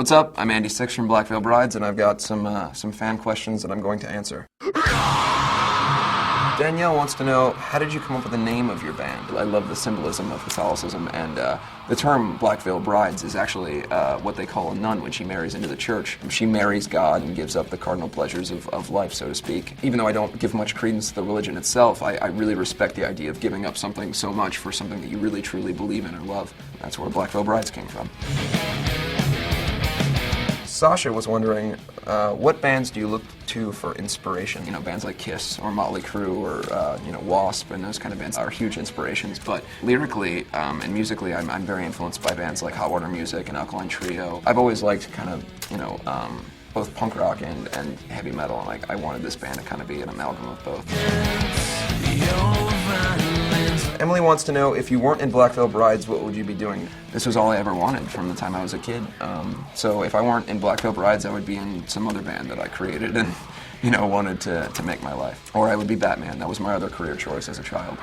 What's up? I'm Andy Six from Black Veil Brides, and I've got some fan questions that I'm going to answer. Danielle wants to know, how did you come up with the name of your band? I love the symbolism of Catholicism, and the term Black Veil Brides is actually what they call a nun when she marries into the church. She marries God and gives up the cardinal pleasures of life, so to speak. Even though I don't give much credence to the religion itself, I really respect the idea of giving up something so much for something that you really truly believe in or love. That's where Black Veil Brides came from. Sasha was wondering, what bands do you look to for inspiration? You know, bands like Kiss or Motley Crue or Wasp and those kind of bands are huge inspirations. But lyrically and musically, I'm very influenced by bands like Hot Water Music and Alkaline Trio. I've always liked kind of, both punk rock and heavy metal, and I wanted this band to kind of be an amalgam of both. Emily wants to know, if you weren't in Black Veil Brides, what would you be doing? This was all I ever wanted from the time I was a kid. So if I weren't in Black Veil Brides, I would be in some other band that I created and, wanted to make my life. Or I would be Batman. That was my other career choice as a child.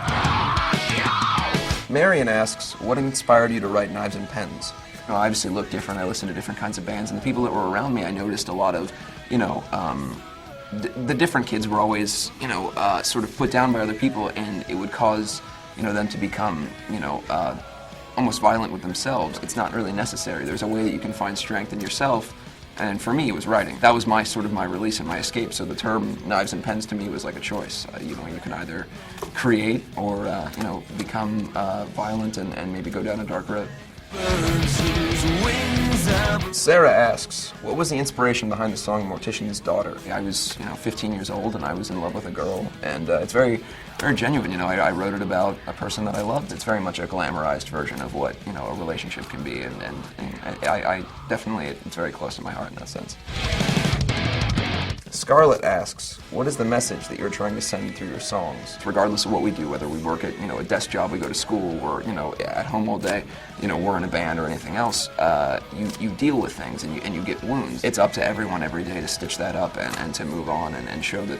Marion asks, what inspired you to write Knives and Pens? I obviously look different. I listen to different kinds of bands, and the people that were around me, I noticed a lot of, the different kids were always, sort of put down by other people, and it would cause them to become, almost violent with themselves. It's not really necessary. There's a way that you can find strength in yourself, and for me, it was writing. That was my release and my escape. So the term Knives and Pens to me was like a choice. You can either create or, become violent and maybe go down a dark road. Sarah asks, what was the inspiration behind the song Mortician's Daughter? I was, 15 years old, and I was in love with a girl, and it's very, very genuine. I wrote it about a person that I loved. It's very much a glamorized version of what, a relationship can be, and I definitely, it's very close to my heart in that sense. Scarlett asks, what is the message that you're trying to send through your songs? Regardless of what we do, whether we work at, a desk job, we go to school, or, at home all day, we're in a band or anything else, you deal with things and you get wounds. It's up to everyone every day to stitch that up and to move on and show that,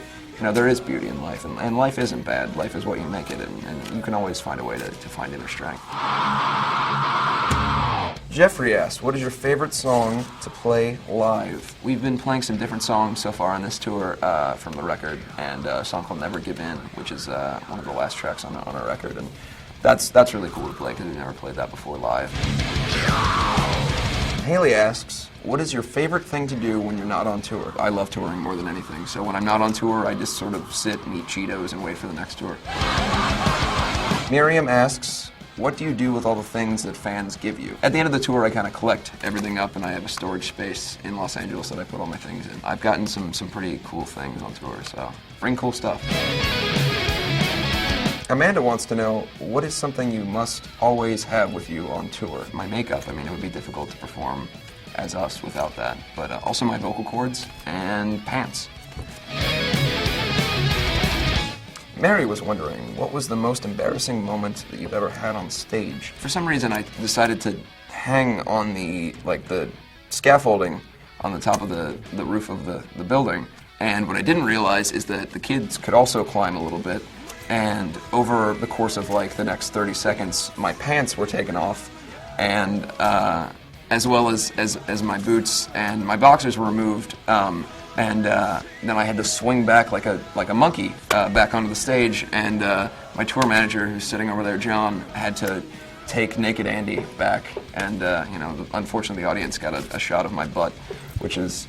there is beauty in life, and life isn't bad. Life is what you make it, and you can always find a way to find inner strength. Jeffrey asks, what is your favorite song to play live? We've been playing some different songs so far on this tour from the record, and a song called Never Give In, which is one of the last tracks on our record, and that's really cool to play because we've never played that before live. Haley asks, what is your favorite thing to do when you're not on tour? I love touring more than anything, so when I'm not on tour, I just sort of sit and eat Cheetos and wait for the next tour. Miriam asks, what do you do with all the things that fans give you? At the end of the tour, I kind of collect everything up, and I have a storage space in Los Angeles that I put all my things in. I've gotten some pretty cool things on tour, so bring cool stuff. Amanda wants to know, what is something you must always have with you on tour? My makeup. It would be difficult to perform as us without that, but also my vocal cords and pants. Mary was wondering, what was the most embarrassing moment that you've ever had on stage? For some reason, I decided to hang on the scaffolding on the top of the roof of the building, and what I didn't realize is that the kids could also climb a little bit, and over the course of the next 30 seconds, my pants were taken off, and as well as my boots, and my boxers were removed. And then I had to swing back like a monkey back onto the stage, and my tour manager, who's sitting over there, John, had to take Naked Andy back, and unfortunately the audience got a shot of my butt, which is,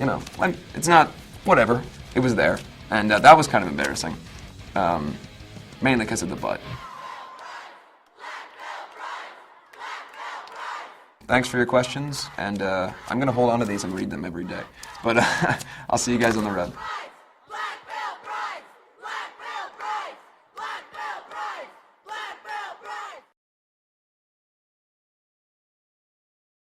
it's not, whatever, it was there, and that was kind of embarrassing, mainly because of the butt. Thanks for your questions, and I'm going to hold on to these and read them every day. But I'll see you guys on the road.